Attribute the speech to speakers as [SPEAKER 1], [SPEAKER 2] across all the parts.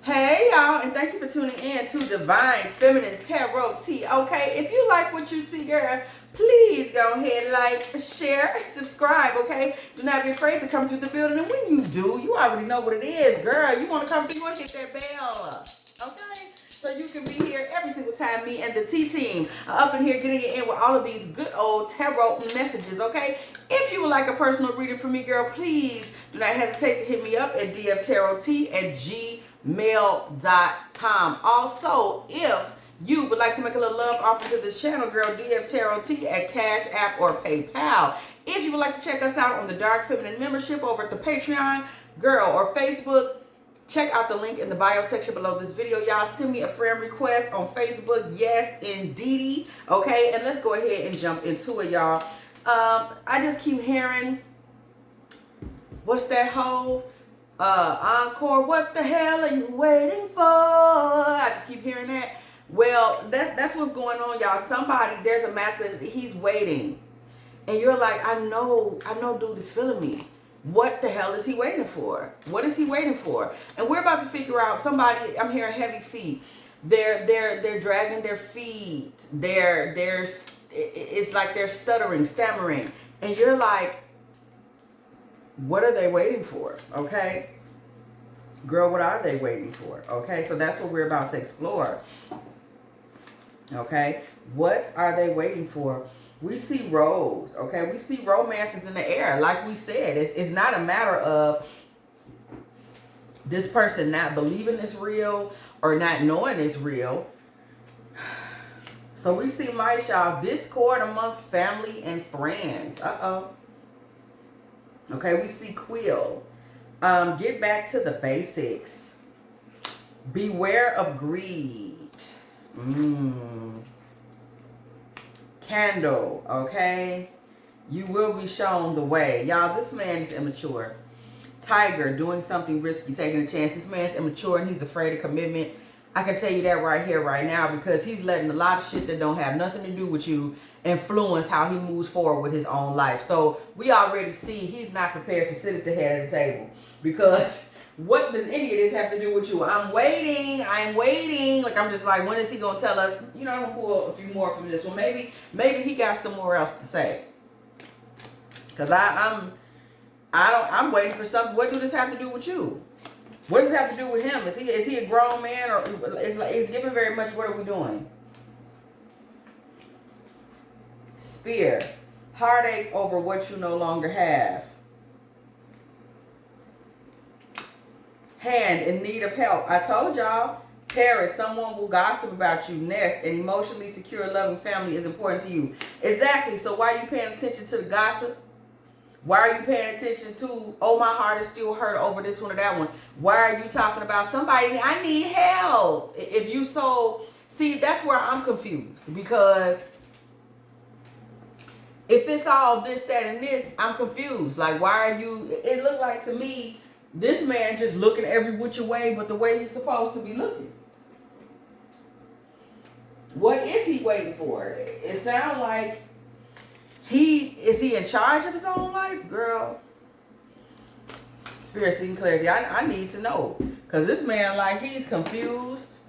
[SPEAKER 1] Hey y'all, and thank you for tuning in to Divine Feminine Tarot Tea. Okay, if you like what you see, girl, please go ahead, like, share, subscribe. Okay, do not be afraid to come through the building, and when you do, you already know what it is, girl. You want to come through, you want to hit that bell, okay? So you can be here every single time me and the T team are up in here getting it in with all of these good old tarot messages. Okay, if you would like a personal reading from me, girl, please do not hesitate to hit me up at dftarottea@gmail.com. Also, if you would like to make a little love offering to this channel, girl, dftarottea at Cash App or PayPal. If you would like to check us out on the Dark Feminine membership over at the Patreon, girl, or Facebook, check out the link in the bio section below this video. Y'all send me a friend request on Facebook. Yes, indeedy. Okay, and let's go ahead and jump into it, y'all. I just keep hearing, what's that whole encore? What the hell are you waiting for? I just keep hearing that. Well, that's what's going on, y'all. Somebody, there's a masculine, he's waiting. And you're like, I know dude is feeling me. What the hell is he waiting for? What is he waiting for? And we're about to figure out somebody. I'm hearing heavy feet. They're dragging their feet. It's like they're stuttering, stammering. And you're like, what are they waiting for? Okay. Girl, what are they waiting for? Okay. So that's what we're about to explore. Okay. What are they waiting for? We see rose, okay? We see romances in the air. Like we said, it's not a matter of this person not believing it's real or not knowing it's real. So we see, my y'all, discord amongst family and friends. Okay, we see quill. Get back to the basics. Beware of greed. Candle, okay? You will be shown the way. Y'all, this man is immature. Tiger, doing something risky, taking a chance. This man's immature and he's afraid of commitment. I can tell you that right here, right now, because he's letting a lot of shit that don't have nothing to do with you influence how he moves forward with his own life. So we already see he's not prepared to sit at the head of the table, because what does any of this have to do with you? I'm waiting. Like, I'm just like, when is he going to tell us? You know, I'm going to pull a few more from this one. Maybe he got some more else to say. Because I'm waiting for something. What does this have to do with you? What does it have to do with him? Is he a grown man, or it's given very much, what are we doing? Spear. Heartache over what you no longer have. Hand, in need of help. I told y'all, Paris, someone will gossip about you. Nest, an emotionally secure, loving family is important to you. Exactly. So why are you paying attention to the gossip? Why are you paying attention to, oh, my heart is still hurt over this one or that one? Why are you talking about somebody, I need help? If you so, see, that's where I'm confused. Because if it's all this, that, and this, I'm confused. Like, why are you, it looked like to me, this man just looking every which way but the way he's supposed to be looking. What is he waiting for? It sounds like is he in charge of his own life? Girl, spirit seeking clarity. I need to know. Because this man, like, he's confused.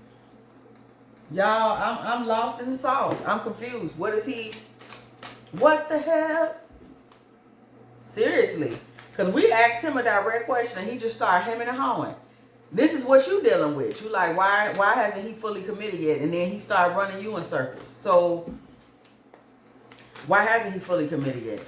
[SPEAKER 1] Y'all, I'm lost in the sauce. I'm confused. What is he? What the hell? Seriously. Because we asked him a direct question and he just started hemming and hawing. This is what you dealing with. You like, why hasn't he fully committed yet? And then he started running you in circles. So why hasn't he fully committed yet?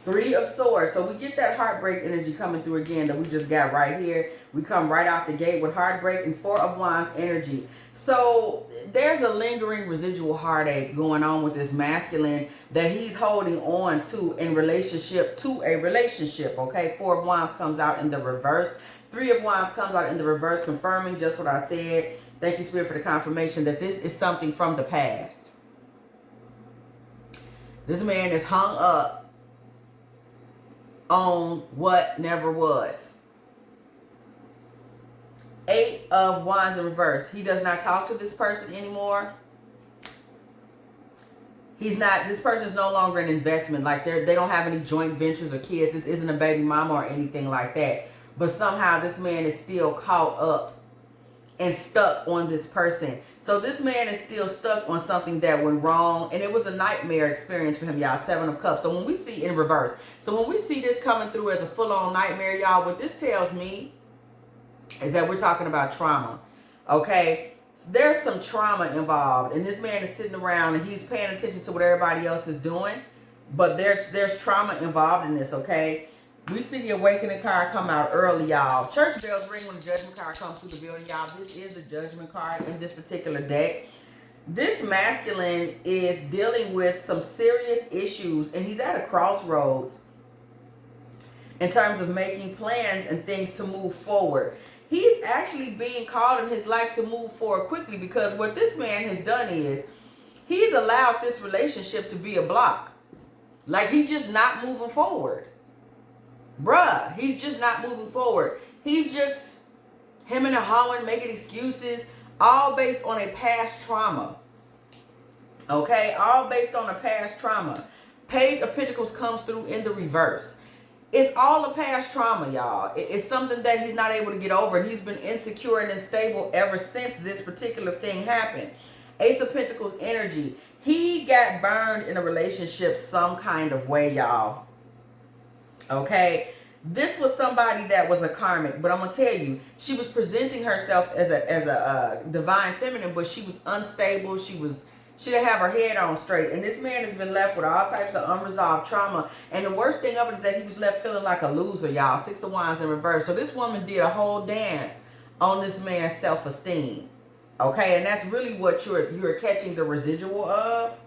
[SPEAKER 1] 3 of Swords. So we get that heartbreak energy coming through again that we just got right here. We come right out the gate with heartbreak and 4 of Wands energy. So there's a lingering residual heartache going on with this masculine that he's holding on to in relationship to a relationship. Okay, 4 of Wands comes out in the reverse. 3 of Wands comes out in the reverse, confirming just what I said. Thank you, Spirit, for the confirmation that this is something from the past. This man is hung up on what never was. 8 of Wands in reverse. He does not talk to this person anymore. This person is no longer an investment. Like they don't have any joint ventures or kids. This isn't a baby mama or anything like that. but somehow this man is still caught up and stuck on this person. So this man is still stuck on something that went wrong, and it was a nightmare experience for him, y'all. 7 of Cups. So when we see in reverse, so when we see this coming through as a full-on nightmare, y'all, what this tells me is that we're talking about trauma, okay? There's some trauma involved, and this man is sitting around and he's paying attention to what everybody else is doing, but there's trauma involved in this, okay? We see the Awakening card come out early, y'all. Church bells ring when the Judgment card comes through the building, y'all. This is the Judgment card in this particular deck. This masculine is dealing with some serious issues, and he's at a crossroads in terms of making plans and things to move forward. He's actually being called in his life to move forward quickly, because what this man has done is he's allowed this relationship to be a block. Like, he's just not moving forward. Bruh, he's just not moving forward. He's just hemming and hawing, making excuses, all based on a past trauma. Okay, all based on a past trauma. Page of Pentacles comes through in the reverse. It's all a past trauma, y'all. It's something that he's not able to get over. And he's been insecure and unstable ever since this particular thing happened. Ace of Pentacles energy. He got burned in a relationship some kind of way, y'all. Okay? This was somebody that was a karmic. But I'm going to tell you, she was presenting herself as a divine feminine, but she was unstable. She didn't have her head on straight. And this man has been left with all types of unresolved trauma. And the worst thing of it is that he was left feeling like a loser, y'all. 6 of Wands in reverse. So this woman did a whole dance on this man's self-esteem. Okay, and that's really what you're catching the residual of.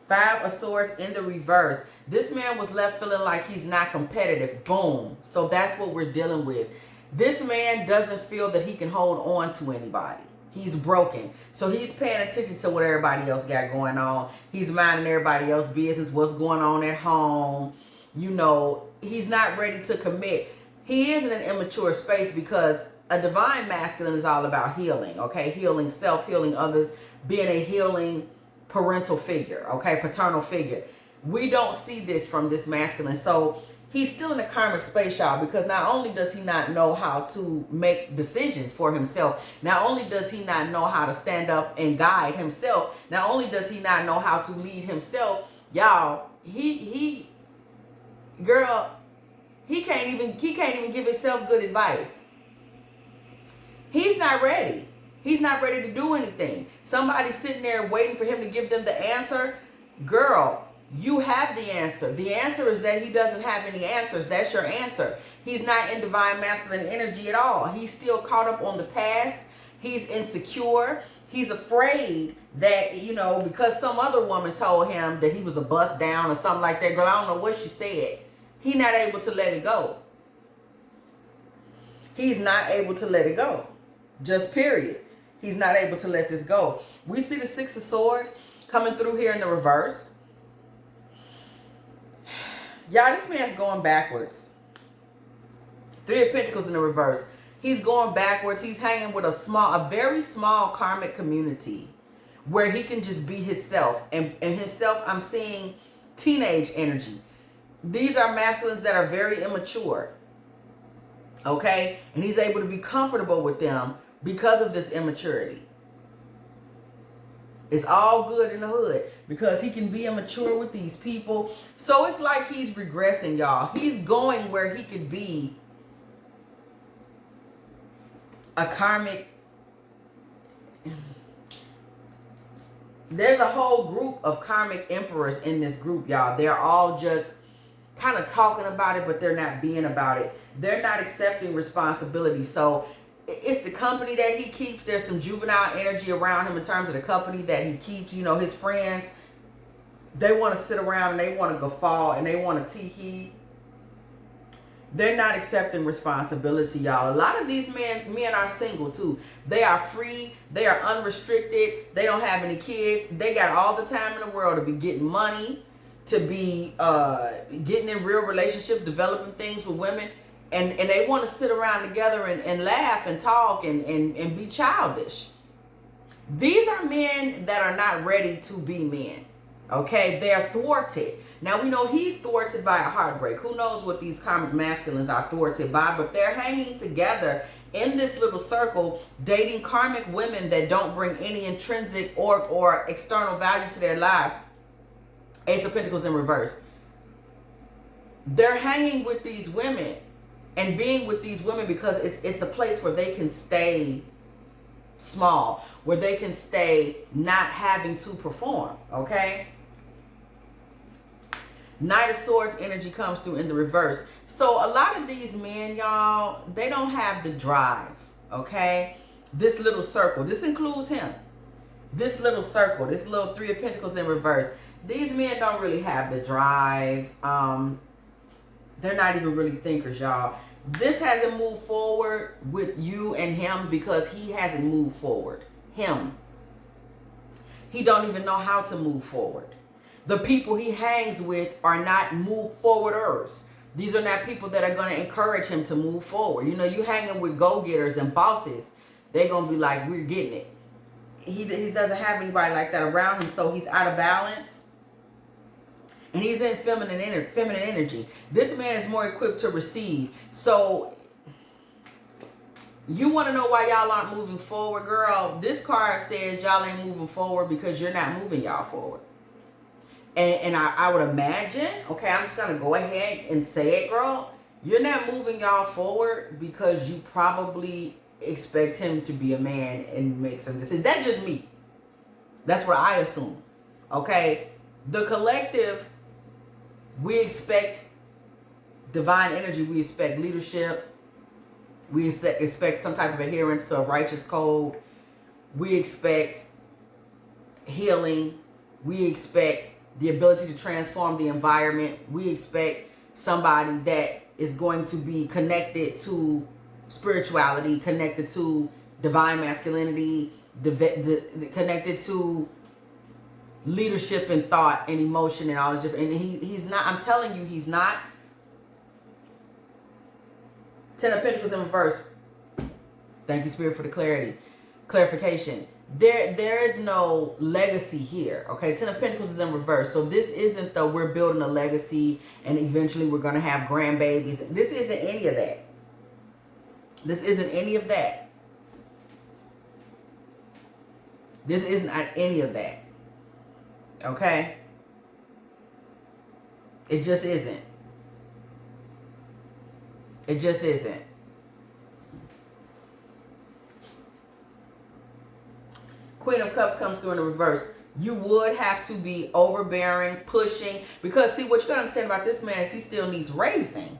[SPEAKER 1] 5 of Swords in the reverse. This man was left feeling like he's not competitive. Boom. So that's what we're dealing with. This man doesn't feel that he can hold on to anybody. He's broken. So he's paying attention to what everybody else got going on. He's minding everybody else's business, what's going on at home. You know, he's not ready to commit. He is in an immature space, because a divine masculine is all about healing, okay? Healing self, healing others, being a healing parental figure, okay? Paternal figure. We don't see this from this masculine. So he's still in the karmic space, y'all, because not only does he not know how to make decisions for himself, not only does he not know how to stand up and guide himself, not only does he not know how to lead himself, y'all, he can't even give himself good advice. He's not ready. He's not ready to do anything. Somebody's sitting there waiting for him to give them the answer. Girl, you have the answer. The answer is that he doesn't have any answers. That's your answer. He's not in divine masculine energy at all. He's still caught up on the past. He's insecure. He's afraid that, you know, because some other woman told him that he was a bust down or something like that. Girl, I don't know what she said. He's not able to let it go. He's not able to let it go. Just period. He's not able to let this go. We see the 6 of Swords coming through here in the reverse. Y'all, this man's going backwards. 3 of Pentacles in the reverse. He's going backwards. He's hanging with a very small karmic community where he can just be himself. And himself, I'm seeing teenage energy. These are masculines that are very immature. Okay? And he's able to be comfortable with them because of this immaturity. It's all good in the hood because he can be immature with these people. So it's like he's regressing, y'all. He's going where he could be a karmic. There's a whole group of karmic emperors in this group, y'all. They're all just kind of talking about it, but they're not being about it. They're not accepting responsibility. So it's the company that he keeps. There's some juvenile energy around him in terms of the company that he keeps. You know, his friends, they want to sit around and they want to guffaw and they want to tee-hee. They're not accepting responsibility, y'all. A lot of these men are single too. They are free. They are unrestricted. They don't have any kids. They got all the time in the world to be getting money, to be getting in real relationships, developing things with women. And they want to sit around together and laugh and talk and be childish. These are men that are not ready to be men. Okay, they're thwarted. Now we know he's thwarted by a heartbreak. Who knows what these karmic masculines are thwarted by, but they're hanging together in this little circle, dating karmic women that don't bring any intrinsic or external value to their lives. Ace of Pentacles in reverse. They're hanging with these women and being with these women because it's a place where they can stay small, where they can stay not having to perform, okay? Knight of Swords energy comes through in the reverse. So a lot of these men, y'all, they don't have the drive, okay? This little circle, this includes him. This little circle, this little Three of Pentacles in reverse. These men don't really have the drive. They're not even really thinkers, y'all. This hasn't moved forward with you and him because he hasn't moved forward. Him. He don't even know how to move forward. The people he hangs with are not move forwarders. These are not people that are going to encourage him to move forward. You know, you hanging with go-getters and bosses, they're going to be like, we're getting it. He doesn't have anybody like that around him, so he's out of balance. And he's in feminine energy. This man is more equipped to receive. So you want to know why y'all aren't moving forward, girl? This card says y'all ain't moving forward because you're not moving y'all forward. And I would imagine, okay, I'm just going to go ahead and say it, girl. You're not moving y'all forward because you probably expect him to be a man and make some decisions. That's just me. That's what I assume. Okay? The collective, we expect divine energy. We expect leadership. We expect some type of adherence to a righteous code. We expect healing. We expect the ability to transform the environment. We expect somebody that is going to be connected to spirituality, connected to divine masculinity, connected to leadership and thought and emotion and all this different. And he's not, I'm telling you, he's not. Ten of Pentacles in reverse. Thank you, Spirit, for the clarification. There is no legacy here, okay? Ten of Pentacles is in reverse. So this isn't the we're building a legacy and eventually we're going to have grandbabies. This isn't any of that. This isn't any of that. This isn't any of that. Okay? It just isn't. It just isn't. Queen of Cups comes through in the reverse. You would have to be overbearing, pushing. Because, see, what you got to understand about this man is he still needs raising.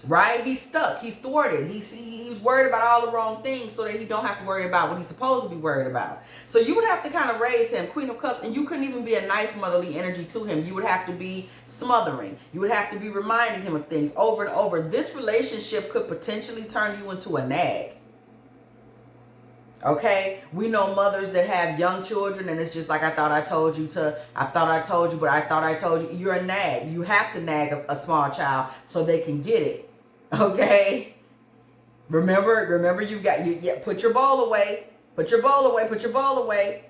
[SPEAKER 1] Right? He's stuck. He's thwarted. He's worried about all the wrong things so that he don't have to worry about what he's supposed to be worried about. So you would have to kind of raise him, Queen of Cups, and you couldn't even be a nice motherly energy to him. You would have to be smothering. You would have to be reminding him of things over and over. This relationship could potentially turn you into a nag. Okay? We know mothers that have young children and it's just like, I thought I told you, but I thought I told you. You're a nag. You have to nag a small child so they can get it. Okay? Remember you got, put your bowl away. Put your bowl away. Put your bowl away.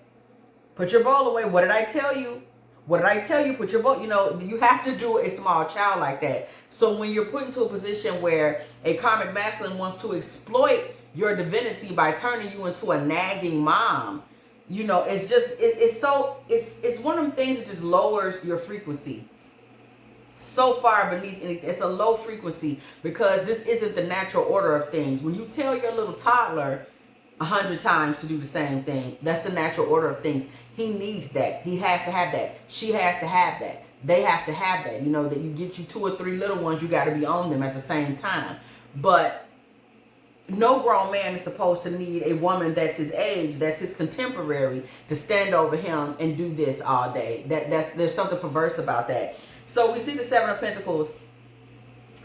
[SPEAKER 1] Put your bowl away. What did I tell you? What did I tell you? Put your bowl, you have to do a small child like that. So when you're put into a position where a karmic masculine wants to exploit your divinity by turning you into a nagging mom, it's just, it's one of them things that just lowers your frequency so far beneath anything. It's a low frequency because this isn't the natural order of things. When you tell your little toddler 100 times to do the same thing, that's the natural order of things. He needs that. He has to have that. She has to have that. They have to have that. That you get you 2 or 3 little ones, you got to be on them at the same time. But no grown man is supposed to need a woman that's his age, that's his contemporary, to stand over him and do this all day. There's something perverse about that. So we see the Seven of Pentacles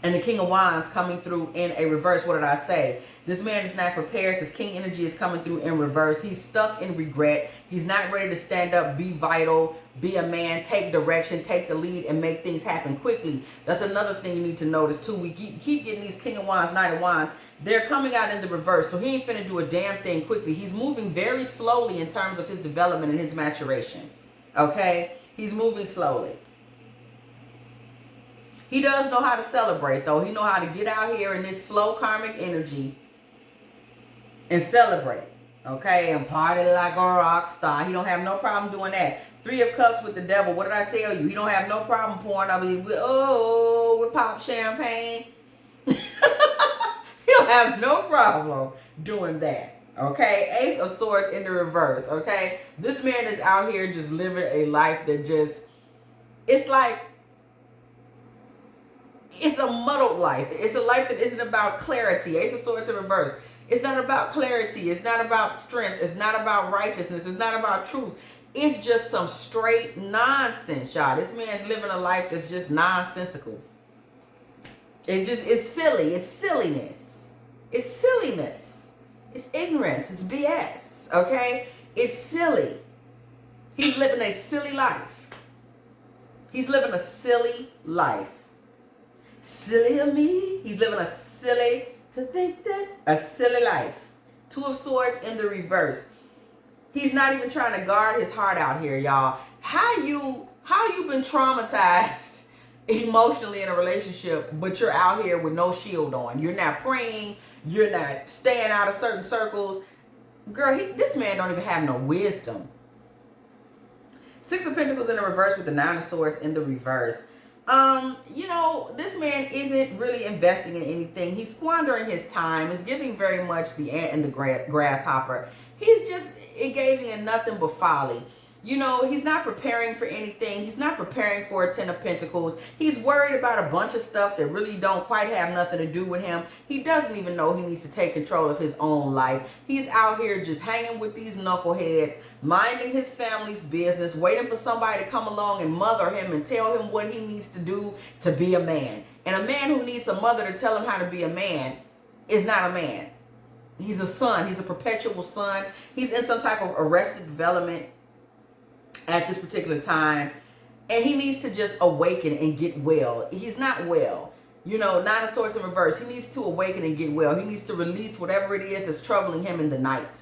[SPEAKER 1] and the King of Wands coming through in a reverse. What did I say? This man is not prepared. This King energy is coming through in reverse. He's stuck in regret. He's not ready to stand up, be vital, be a man, take direction, take the lead, and make things happen quickly. That's another thing you need to notice too. We keep getting these King of Wands, Knight of Wands. They're coming out in the reverse. So he ain't finna do a damn thing quickly. He's moving very slowly in terms of his development and his maturation. Okay? He's moving slowly. He does know how to celebrate, though. He know how to get out here in this slow karmic energy and celebrate. Okay? And party like a rock star. He don't have no problem doing that. 3 of Cups with the devil. What did I tell you? He don't have no problem pouring up. We pop champagne. He don't have no problem doing that. Okay? Ace of Swords in the reverse. Okay? This man is out here just living a life that just, it's like, it's a muddled life. It's a life that isn't about clarity. Ace of Swords in reverse. It's not about clarity. It's not about strength. It's not about righteousness. It's not about truth. It's just some straight nonsense, y'all. This man's living a life that's just nonsensical. It's silly. It's silliness. It's silliness. It's ignorance. It's BS. Okay? It's silly. He's living a silly life. He's living a silly life. Silly of me. He's living a silly, to think that, a silly life. 2 of Swords in the reverse. He's not even trying to guard his heart out here, y'all. How you been traumatized emotionally in a relationship, but you're out here with no shield on? You're not praying. You're not staying out of certain circles. Girl, this man don't even have no wisdom. 6 of Pentacles in the reverse with the 9 of Swords in the reverse. You know, this man isn't really investing in anything. He's squandering his time. He's giving very much the ant and the grasshopper. He's just engaging in nothing but folly. You know, he's not preparing for anything. He's not preparing for a 10 of Pentacles. He's worried about a bunch of stuff that really don't quite have nothing to do with him. He doesn't even know he needs to take control of his own life. He's out here just hanging with these knuckleheads, minding his family's business, waiting for somebody to come along and mother him and tell him what he needs to do to be a man. And a man who needs a mother to tell him how to be a man is not a man. He's a son. He's a perpetual son. He's in some type of arrested development at this particular time, and he needs to just awaken and get well. He's not well. You know, 9 of Swords in reverse. He needs to awaken and get well. He needs to release whatever it is that's troubling him in the night.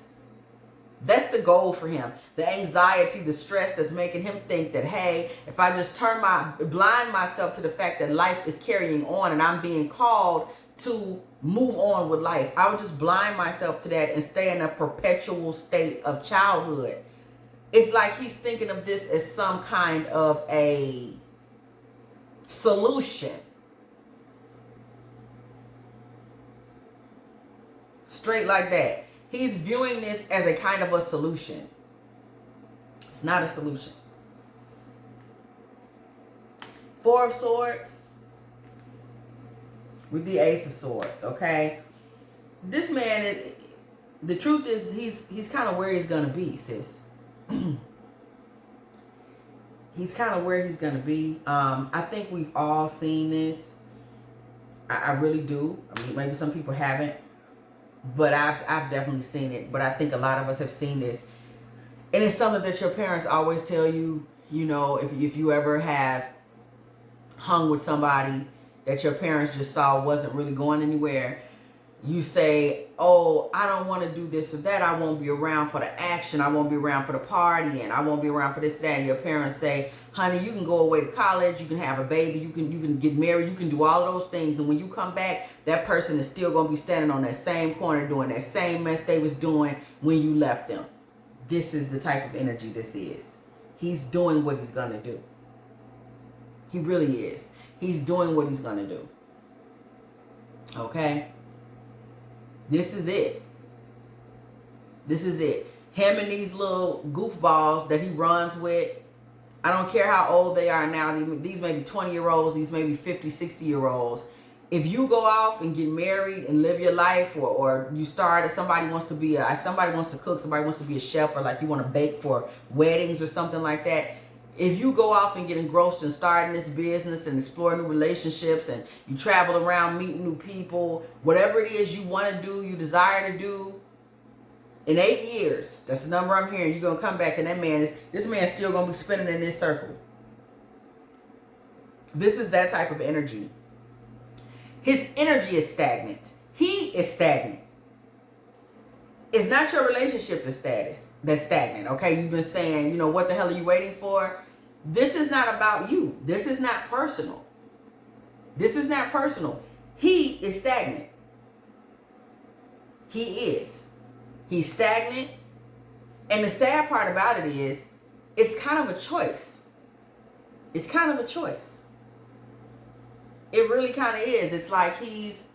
[SPEAKER 1] That's the goal for him. The anxiety, the stress that's making him think that, hey, if I just blind myself to the fact that life is carrying on and I'm being called to move on with life, I would just blind myself to that and stay in a perpetual state of childhood. It's like he's thinking of this as some kind of a solution. Straight like that. He's viewing this as a kind of a solution. It's not a solution. 4 of Swords with the Ace of Swords, okay? This man, the truth is he's kind of where he's going to be, sis. He's kind of where he's going to be. I think we've all seen this. I really do. I mean, maybe some people haven't, but I've definitely seen it. But I think a lot of us have seen this. And it's something that your parents always tell you, you know, if you ever have hung with somebody that your parents just saw wasn't really going anywhere, you say, oh, I don't want to do this or that. I won't be around for the action. I won't be around for the partying. I won't be around for this, that. And your parents say, honey, you can go away to college. You can have a baby. You can get married. You can do all of those things. And when you come back, that person is still going to be standing on that same corner doing that same mess they was doing when you left them. This is the type of energy this is. He's doing what he's going to do. He really is. He's doing what he's going to do. Okay? This is it. This is it. Him and these little goofballs that he runs with, I don't care how old they are now. These may be 20-year-olds. These may be 50, 60-year-olds. If you go off and get married and live your life, or you start, somebody wants to cook, somebody wants to be a chef, or like you want to bake for weddings or something like that. If you go off and get engrossed in starting this business and explore new relationships, and you travel around meeting new people, whatever it is you want to do, you desire to do, in 8 years, that's the number I'm hearing, you're going to come back and this man's still going to be spinning in this circle. This is that type of energy. His energy is stagnant. He is stagnant. It's not your relationship that's stagnant, okay? You've been saying, you know, what the hell are you waiting for? This is not about you. This is not personal. This is not personal. He is stagnant. He is. He's stagnant. And the sad part about it is, it's kind of a choice. It's kind of a choice. It really kind of is. It's like he's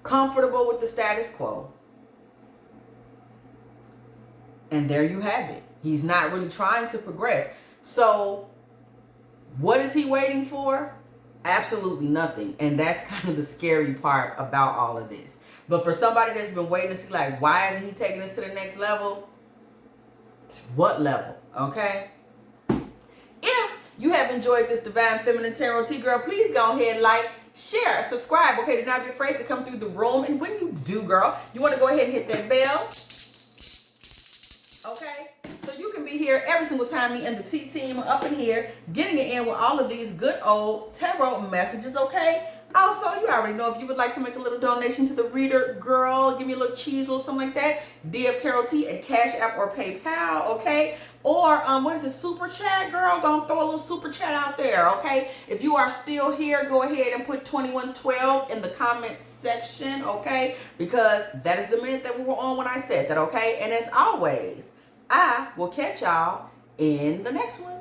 [SPEAKER 1] comfortable with the status quo. And there you have it. He's not really trying to progress. So what is he waiting for? Absolutely nothing. And that's kind of the scary part about all of this. But for somebody that's been waiting to see, like, why isn't he taking us to the next level? What level? Okay? If you have enjoyed this Divine Feminine Tarot Tea, girl, please go ahead, like, share, subscribe. Okay, do not be afraid to come through the room. And when you do, girl, you want to go ahead and hit that bell. Okay? So you can be here every single time me and the T team are up in here, getting it in with all of these good old tarot messages, okay? Also, you already know, if you would like to make a little donation to the reader, girl, give me a little cheese or something like that, dftarottea at Cash App or PayPal, okay? Or, what is it, Super Chat, girl? Gonna throw a little Super Chat out there, okay? If you are still here, go ahead and put 2112 in the comment section, okay? Because that is the minute that we were on when I said that, okay? And as always, I will catch y'all in the next one.